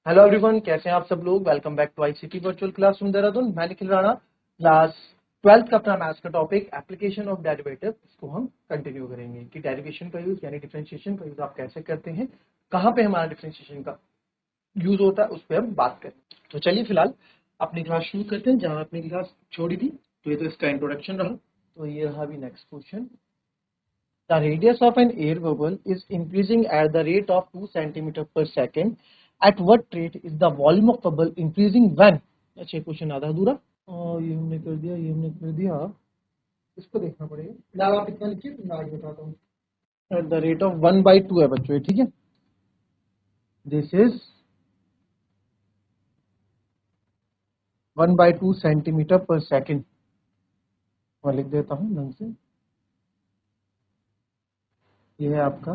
Hello everyone, कैसे हैं आप सब लोग। Welcome back to ICT virtual classroom Dehradun. मैं निखिल राणा। क्लास 12th का अपना मैथ्स का टॉपिक एप्लीकेशन ऑफ डेरिवेटिव, इसको हम कंटिन्यू करेंगे कि डेरिवेशन का यूज यानी डिफरेंशिएशन का यूज आप कैसे करते हैं, कहाँ पे हमारा डिफरेंशिएशन का यूज होता है, उस पर हम बात करें। तो चलिए फिलहाल अपनी क्लास शुरू करते हैं जहाँ अपनी क्लास छोड़ी थी। तो ये तो इसका इंट्रोडक्शन रहा। तो ये रहा भी next question. The radius of an air bubble is increasing at the rate of 2 centimeter per second. At what rate is the volume of bubble increasing when? अच्छा, क्वेश्चन आधा अधूरा और ये हमने कर दिया, ये हमने कर दिया। इसको देखना पड़ेगा। फिलहाल आप इतना लिखिए, मैं आगे बताता हूँ। एट द रेट ऑफ 1/2 है बच्चों, ठीक है। This is 1/2 centimetre per second. मैं लिख देता हूँ ढंग से। ये है आपका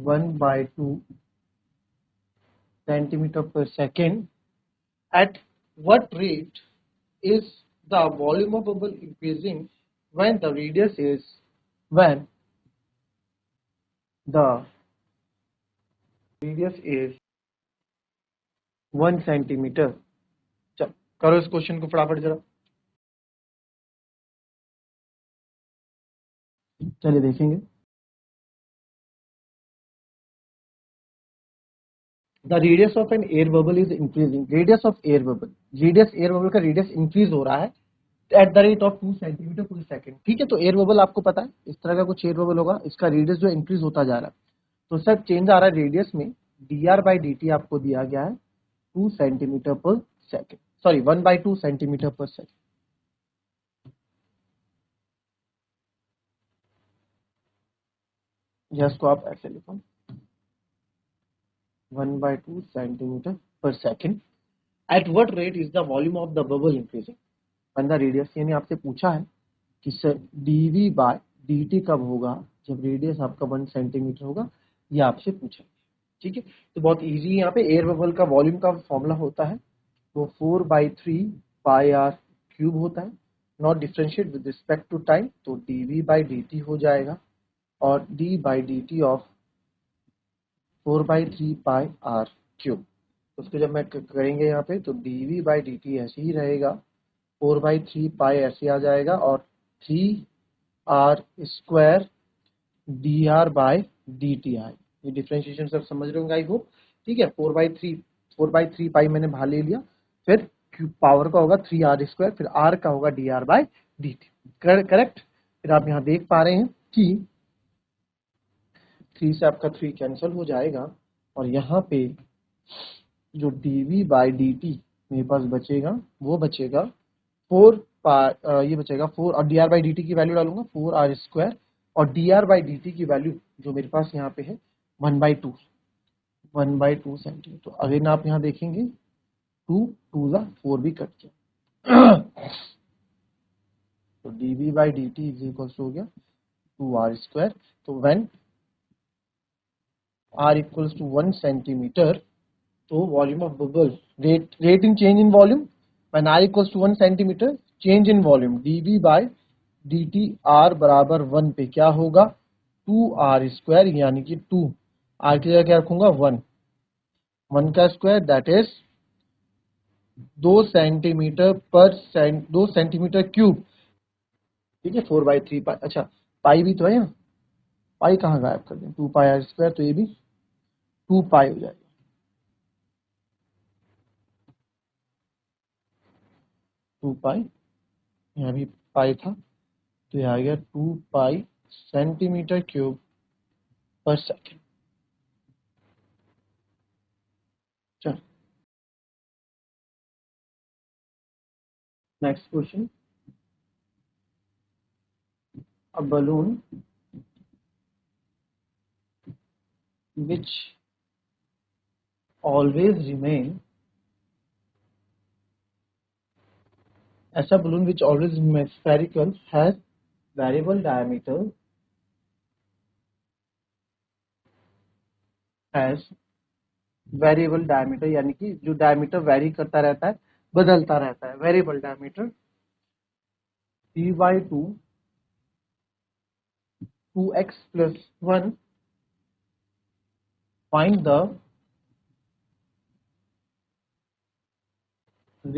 1/2 centimetre per second. At what rate is the volume of bubble increasing when the radius is 1 centimetre. चल करो इस क्वेश्चन को फटाफट जरा। चलिए देखेंगे। The radius of an air bubble is increasing. Radius of air bubble, radius air bubble का radius increase हो रहा है at the rate of 2 centimetre per second. ठीक है, तो एयर बबल आपको पता है इस तरह का कुछ एयर बबल होगा, इसका रेडियस जो इंक्रीज होता जा रहा है। तो सर चेंज आ रहा है रेडियस में। dr/dt आपको दिया गया है 2 centimetre per second, sorry 1/2 centimetre per second. इसको आप ऐसे लिखो 1/2 centimetre per second. At what rate is the volume of the bubble increasing when the radius, यानी आपसे पूछा है कि सर dv/dt कब होगा जब रेडियस आपका 1 सेंटीमीटर होगा, ये आपसे पूछा। ठीक है, तो बहुत इजी है। यहाँ पे एयर बबल का वॉल्यूम का फॉर्मूला होता है वो 4/3 पाई आर क्यूब होता है। Not differentiate with respect to time, तो dv/dt हो जाएगा और d/dt of 4/3 pi r cube. उसको जब मैं करेंगे यहाँ पे तो dv/dt ऐसे ही रहेगा, 4/3 पाई ऐसे आ जाएगा और 3r² dr/dt आए। ये डिफरेंशिएशन सब समझ रहे होंगे आई होप। ठीक है, 4/3 पाई मैंने बाहर ले लिया, फिर पावर का होगा 3r², फिर r का होगा dr/dt। करेक्ट। फिर आप यहाँ देख पा रहे हैं कि 3 से आपका 3 कैंसिल हो जाएगा और यहाँ पे जो dv/dt मेरे पास बचेगा वो बचेगा 4 ये बचेगा 4 और dr/dt की वैल्यू डालूंगा 4r² और dr/dt की वैल्यू जो मेरे पास यहाँ पे है 1/2 सेंटीमीटर। तो अगेन आप यहाँ देखेंगे 2 2 4 भी कट गया। तो dv/dt इज इक्वल हो गया 2r²। तो when r equals to 1 centimetre, तो volume of bubble rate in change in volume when r equals to 1 centimetre, change in volume dv/dt r बराबर 1 पे क्या होगा 2r², यानी कि 2 r की जगह क्या रखूंगा 1 का square that is 2 centimetre cube. ठीक है, 4/3 पाई। अच्छा पाई भी तो है यहाँ, पाई कहाँ गायब कर दें, 2πr², तो ये भी 2 पाई हो जाएगा। 2 पाई, यहाँ भी पाई था तो ये आ गया 2 पाई सेंटीमीटर क्यूब पर सेकेंड। चलो next question. A balloon which always remain, ऐसा balloon which always remains spherical has variable diameter, यानी कि जो डायमीटर वेरी करता रहता है, बदलता रहता है, variable diameter 3/2 2x+1, find the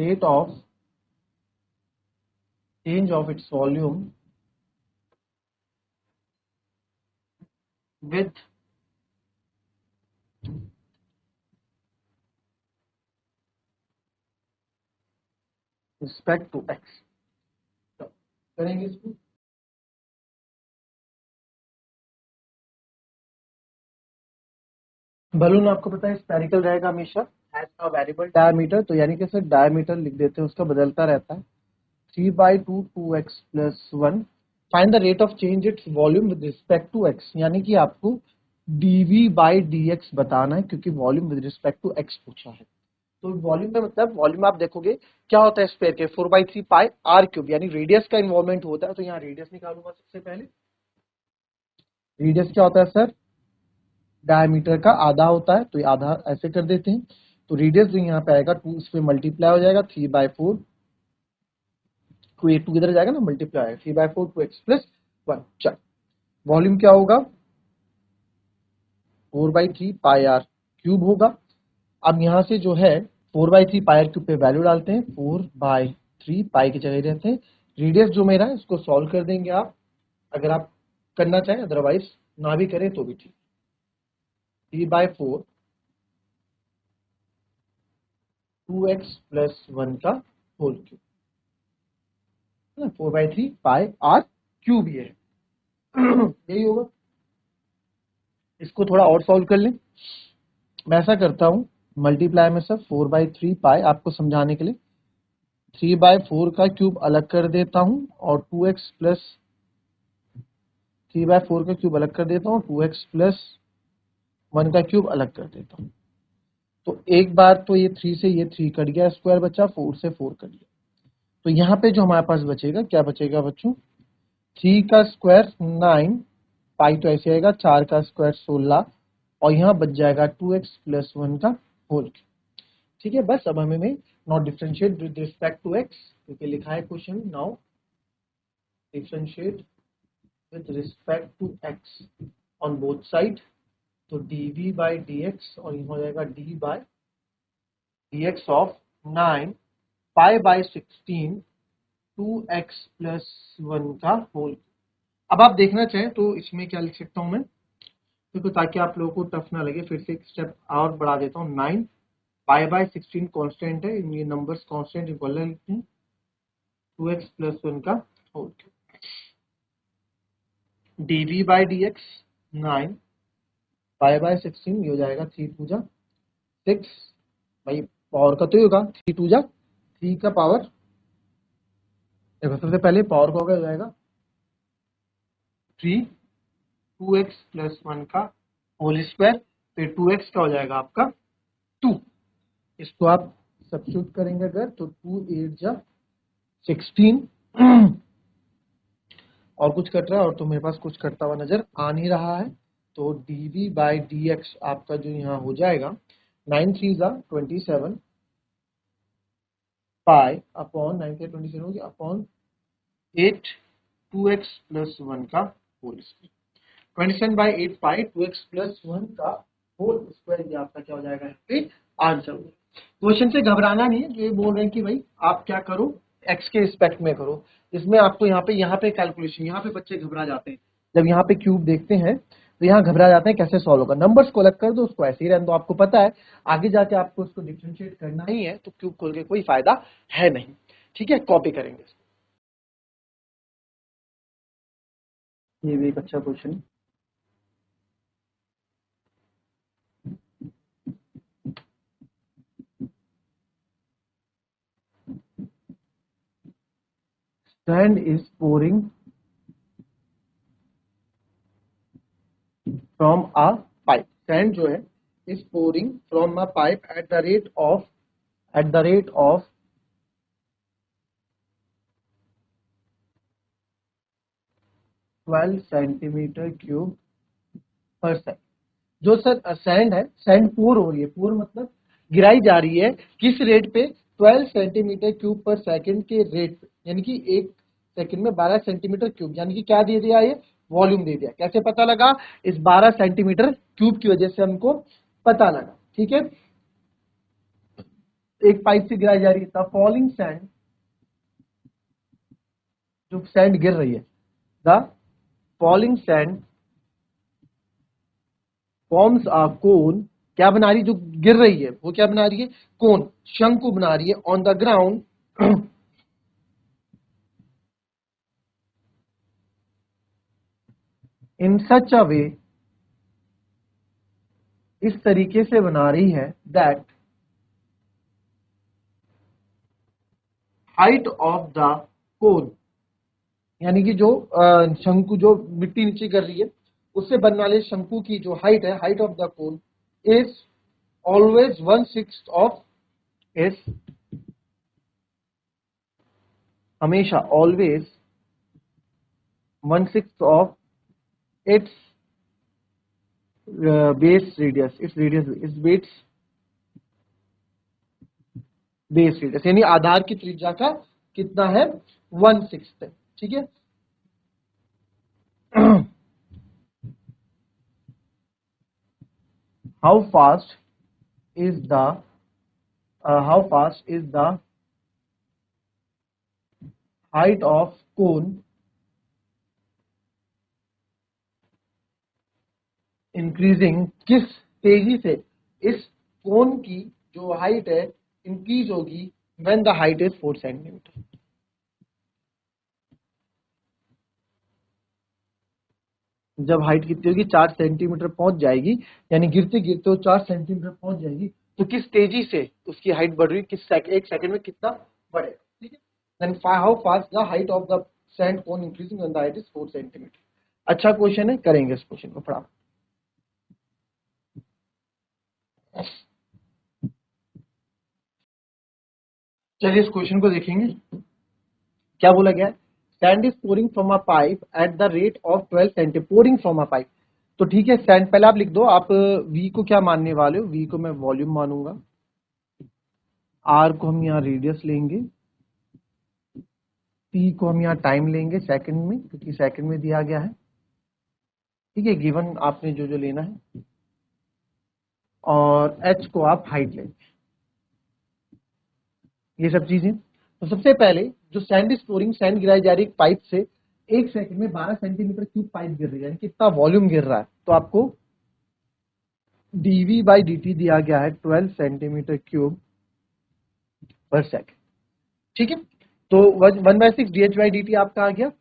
rate of change of its volume with respect to x। तो करेंगे इसको। बलून आपको पता है स्पेरिकल रहेगा हमेशा, हैज अ वेरिएबल डायमीटर, तो यानी कि सर डायमीटर लिख देते हैं, उसका बदलता रहता है। 3/2 2x plus 1। Find the rate of change its volume with respect to x, यानी कि आपको dv/dx बताना है, क्योंकि volume with respect to x पूछा है। तो वॉल्यूम में मतलब वॉल्यूम आप देखोगे क्या होता है स्फीयर के 4/3 पाई r क्यूब, यानी रेडियस का इन्वॉल्वमेंट होता है। तो यहाँ रेडियस निकालूंगा सबसे पहले। रेडियस क्या होता है सर? डायमीटर का आधा होता है, तो ये आधा ऐसे कर देते हैं। तो रेडियस जो यहाँ पे आएगा 2 इसमें मल्टीप्लाई हो जाएगा 3/4, टू इधर जाएगा ना, मल्टीप्लाई आएगा 3/4 2x प्लस 1। चल वॉल्यूम क्या होगा? 4/3 पाई आर क्यूब होगा। अब यहाँ से जो है 4/3 पाई आर क्यूब पे वैल्यू डालते हैं, 4/3 पाई की जगह रहते हैं। रेडियस जो मेरा है इसको सॉल्व कर देंगे आप, अगर आप करना चाहें, अदरवाइज ना भी करें तो भी ठीक। 3/4 2x प्लस 1 का whole cube, 4/3 pi r cube ये है। यही होगा। इसको थोड़ा और सॉल्व कर लें। मैं ऐसा करता हूं, मल्टीप्लाई में सर 4/3 पाई, आपको समझाने के लिए 3/4 का क्यूब अलग कर देता हूं और 2x प्लस 3/4 का क्यूब अलग कर देता हूं, 2x प्लस 1 का क्यूब अलग कर देता हूं। तो एक बार तो ये 3 से ये 3 कट गया, स्क्वायर बचा, 4 से 4 कट गया। तो यहाँ पे जो हमारे पास बचेगा, क्या बचेगा बच्चों? 3 का स्क्वायर 9 पाई, तो ऐसे आएगा 4 का स्क्वायर 16, और यहाँ बच जाएगा 2x प्लस 1 का होल क्यूब। ठीक है, बस अब हमें not differentiate with respect to x, क्योंकि लिखा है question now differentiate with respect to x on both side. तो dv/dx और ये हो जाएगा d/dx ऑफ 9 पाई/16 2x प्लस 1 का होल। अब आप देखना चाहें तो इसमें क्या लिख सकता हूं मैं, क्योंकि ताकि आप लोगों को टफ ना लगे, फिर से एक स्टेप और बढ़ा देता हूँ। 9 पाई/16 कांस्टेंट है, ये नंबर्स कांस्टेंट इक्वल लिखते हैं, 2x प्लस 1 का होल। dv/dx 9 पाई/16, ये हो जाएगा 3 2 जा 6, भाई पावर का तो ही होगा, 3 2 जा 3 का पावर। देखो सबसे पहले पावर का हो जाएगा 3 2x प्लस 1 का होल स्क्वायर, फिर 2x का हो जाएगा आपका 2। इसको आप सब्स्टिट्यूट करेंगे अगर, तो 2 8 जा 16 और कुछ कट रहा है, और तो मेरे पास कुछ कटता हुआ नजर आ नहीं रहा है। तो dv/dx आपका जो यहाँ हो जाएगा 9 3 जा 27 पाई अपॉन 9 से 27 होगी अपॉन 8 2x प्लस 1 का होल स्क्वायर। 27/8 पाई 2x प्लस 1 का होल स्क्वायर, ये आपका क्या हो जाएगा आंसर। क्वेश्चन से घबराना नहीं है, जो ये बोल रहे हैं कि भाई आप क्या करो, x के रिस्पेक्ट में करो। इसमें आपको यहाँ पे कैलकुलेशन, यहाँ पे बच्चे घबरा जाते हैं जब यहाँ पे क्यूब देखते हैं, तो यहाँ घबरा जाते हैं कैसे सॉल्व होगा। नंबर्स को अलग कर दो, उसको ऐसे ही रहने दो। आपको पता है आगे जाके आपको उसको डिफरेंशिएट करना ही है, तो क्यूब खोल के कोई फायदा है नहीं। ठीक है, कॉपी करेंगे। ये भी एक अच्छा क्वेश्चन है। Sand is pouring from a pipe। Sand जो है is pouring from a pipe at the rate of 12 centimetre cube पर सेकंड। जो सर सैंड है, सैंड पोर हो रही है, पोर मतलब गिराई जा रही है, किस रेट पे? 12 सेंटीमीटर क्यूब पर सेकंड के रेट पे, यानी कि एक सेकंड में 12 सेंटीमीटर क्यूब, यानी कि क्या दे दिया, ये वॉल्यूम दे दिया। कैसे पता लगा? इस 12 सेंटीमीटर क्यूब की वजह से हमको पता लगा। ठीक है, एक पाइप से गिराई जा रही है, द फॉलिंग सैंड, जो सैंड गिर रही है, the falling sand forms a cone, क्या बना रही है, जो गिर रही है वो क्या बना रही है, कोन, शंकु बना रही है, ऑन द ग्राउंड इन सच अ वे, इस तरीके से बना रही है, that height of the cone, यानी कि जो शंकु, जो मिट्टी नीचे गिर रही है उससे बनने वाले शंकु की जो हाइट है, height of the cone is always 1/6 of इस, हमेशा always 1/6 of its base radius, its radius इस बेस रेडियस, यानी आधार की त्रिज्या का कितना है, 1/6 है। ठीक है। How fast is the how fast is the height of cone increasing, किस तेजी से इस कोन की जो हाइट है इंक्रीज होगी, when the height is 4 centimetre, जब हाइट कितनी होगी, 4 सेंटीमीटर पहुंच जाएगी, यानी गिरते गिरते वो 4 सेंटीमीटर पहुंच जाएगी, तो किस तेजी से उसकी हाइट बढ़ रही है, एक सेकंड में कितना बढ़ेगा। ठीक है। Then how fast the height of the sand cone increasing when the height is 4 centimetre. अच्छा क्वेश्चन है, करेंगे इस क्वेश्चन को फटाफट। चलिए इस क्वेश्चन को देखेंगे। क्या बोला गया है, sand is pouring from a pipe eight the rate of 12 centimetre, pouring from a pipe. तो ठीक है, सैंड पहले आप लिख दो, आप वी को क्या मानने वाले हो, वी को मैं वॉल्यूम मानूंगा, आर को हम यहाँ रेडियस लेंगे, टी को हम यहाँ टाइम लेंगे सेकंड में, क्योंकि सेकंड में दिया गया है। ठीक है, गिवन आपने जो जो लेना है, और एच को आप हाइट लेंगे, ये सब चीजें। तो सबसे पहले जो सैंड इज पोरिंग, सैंड गिराई जा रही है पाइप से, एक सेकंड में 12 सेंटीमीटर क्यूब पाइप गिर रही है, यानी कितना वॉल्यूम गिर रहा है, तो आपको dv बाई dt दिया गया है 12 सेंटीमीटर क्यूब पर सेकंड। ठीक है। तो 1/6 dh बाई dt आपका आ गया,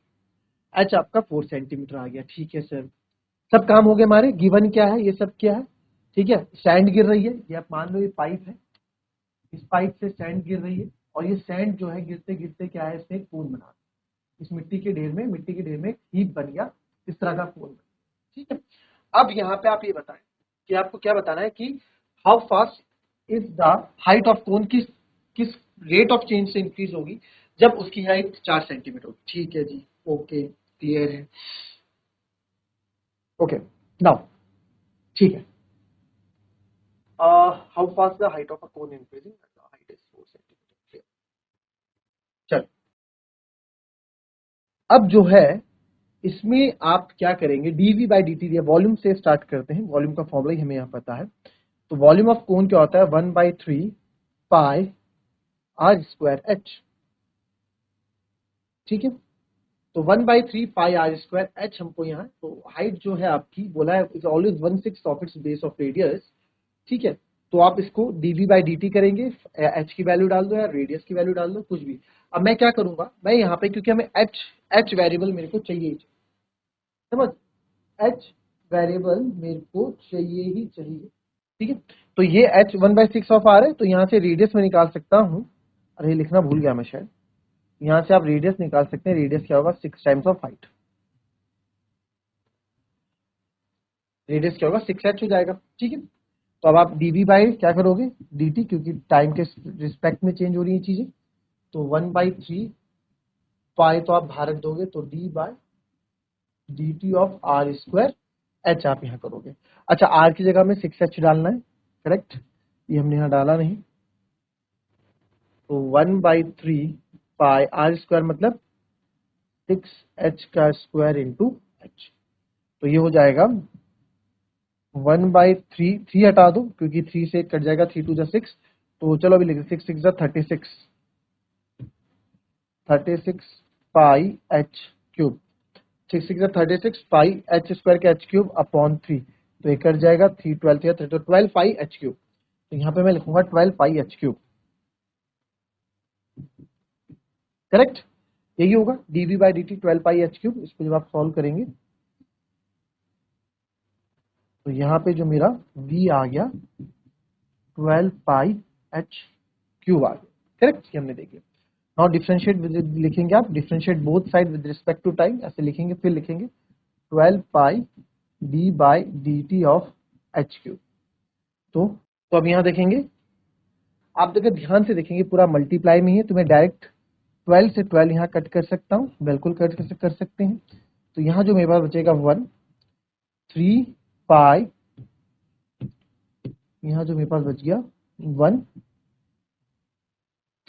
h आपका 4 सेंटीमीटर आ गया। ठीक है सर, सब काम हो गए हमारे। गिवन क्या है, ये सब क्या है। ठीक है, सैंड गिर रही है, ये आप मान लो ये पाइप है, इस पाइप से सैंड गिर रही है, और ये सैंड जो है गिरते गिरते क्या है, इसने कोन बना, इस मिट्टी के ढेर में, मिट्टी के ढेर में हीप बन गया, इस तरह का कोन बना। ठीक है। अब यहाँ पे आप ये बताएं कि आपको क्या बताना है कि how fast is the height of cone, किस किस रेट ऑफ चेंज से इंक्रीज होगी जब उसकी हाइट 4 सेंटीमीटर होगी। ठीक है जी, ओके, क्लियर है। ओके, नाउ ठीक है, how fast the height of a cone increasing, the height is 4 centimetre. चल, अब जो है इसमें आप क्या करेंगे, dv बाई dt दिया, वॉल्यूम से स्टार्ट करते हैं, वॉल्यूम का फॉर्मूला ही हमें यहाँ पता है। तो वॉल्यूम ऑफ कोन क्या होता है, 1/3 पाई आर स्क्वायर एच। ठीक है, तो 1/3 पाई आर स्क्वायर एच हमको यहाँ, तो हाइट जो है आपकी बोला है is always 1/6 of its base of radius. ठीक है, तो आप इसको dv बाई dt करेंगे, एच की वैल्यू डाल दो या रेडियस की वैल्यू डाल दो, कुछ भी। अब मैं क्या करूंगा, मैं यहाँ पे, क्योंकि हमें एच वेरिएबल मेरे को चाहिए, समझ, एच वेरिएबल मेरे को चाहिए ही चाहिए। ठीक है, तो ये h 1/6 ऑफ आर है, तो यहाँ से रेडियस में निकाल सकता हूँ, अरे लिखना भूल गया मैं शायद, यहाँ से आप रेडियस निकाल सकते हैं, रेडियस क्या होगा, 6 टाइम्स ऑफ हाइट, रेडियस क्या होगा, 6h हो जाएगा। ठीक है, तो अब आप dv बाई क्या करोगे dt, क्योंकि टाइम के रिस्पेक्ट में चेंज हो रही है चीजें, तो 1/3 पाई तो आप बाहर रख दोगे, तो d by dt of r square h आप यहाँ करोगे। अच्छा, आर की जगह में 6h डालना है, करेक्ट, ये हमने यहाँ डाला नहीं, तो 1/3 पाई आर स्क्वायर मतलब 6h का स्क्वायर इंटू h, तो ये हो जाएगा 1/3, 3 हटा दो क्योंकि 3 से कट जाएगा, 3 2 जा 6, तो चलो अभी लिखते 6 6 36 पाई एच क्यूब, 6 6 36 पाई एच स्क्वायर के एच क्यूब अपॉन 3, तो ये कट जाएगा 3 12 या 3, तो 12 पाई एच क्यूब, तो यहाँ पे मैं लिखूंगा 12 पाई एच क्यूब, करेक्ट, यही होगा dv by dt 12 pi H cube. इसको जब आप सॉल्व करेंगे तो यहाँ पे जो मेरा v आ गया 12 पाई एच क्यूब आ गया, करेक्ट, ये हमने देख लिया। नाउ डिफरेंशिएट लिखेंगे आप, differentiate both side with respect to time, ऐसे लिखेंगे, फिर लिखेंगे 12 pi d by dt of h cube. तो अब यहाँ देखेंगे, आप अगर ध्यान से देखेंगे पूरा मल्टीप्लाई में ही है, तो मैं डायरेक्ट 12 से 12 यहाँ कट कर सकता हूँ, बिल्कुल कट कर सकते हैं। तो यहाँ जो मेरे पास बचेगा 1 3 पाई, यहाँ जो मेरे पास बच गया 1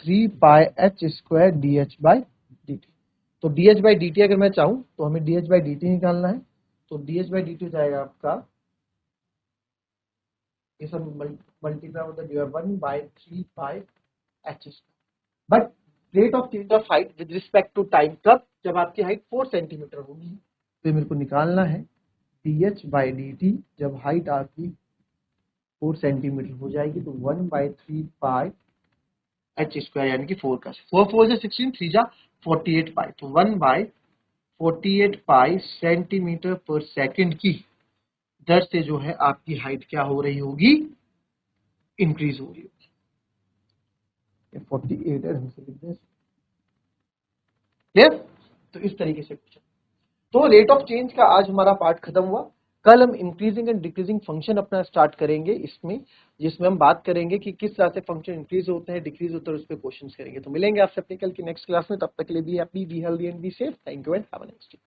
3 pi H square D H by D T. तो D H by D T अगर मैं चाहूँ तो हमें D H by D T निकालना है, तो D H by D T हो जाएगा आपका, ये सब मल्टीप्लाई होता है 1 बाई 3 pi H square. But rate of change of height with respect to time कब, जब आपकी हाइट 4 सेंटीमीटर होगी, तो मेरे को निकालना है D H by D T, जब हाइट आपकी 4 सेंटीमीटर हो जाएगी तो 1 बाई 3 पाई एच स्क्वायर, यानी कि 4 का 4 4 से 16 3 जा 48 पाई, तो 1 बाई 48 पाई सेंटीमीटर पर सेकंड की दर से जो है आपकी हाइट क्या हो रही होगी, इंक्रीज हो रही होगी। 48 है, हमसे लिख दें, क्लियर। तो इस तरीके से पूछा। तो रेट ऑफ चेंज का आज हमारा पार्ट खत्म हुआ। कल हम इंक्रीजिंग एंड डिक्रीजिंग फंक्शन अपना स्टार्ट करेंगे इसमें, जिसमें हम बात करेंगे कि किस तरह से फंक्शन इंक्रीज होते हैं, डिक्रीज होते हैं, उस पर क्वेश्चंस करेंगे। तो मिलेंगे आपसे अपनी कल की नेक्स्ट क्लास में, तब तक के लिए be happy, be healthy and be safe. Thank you and have a nice day.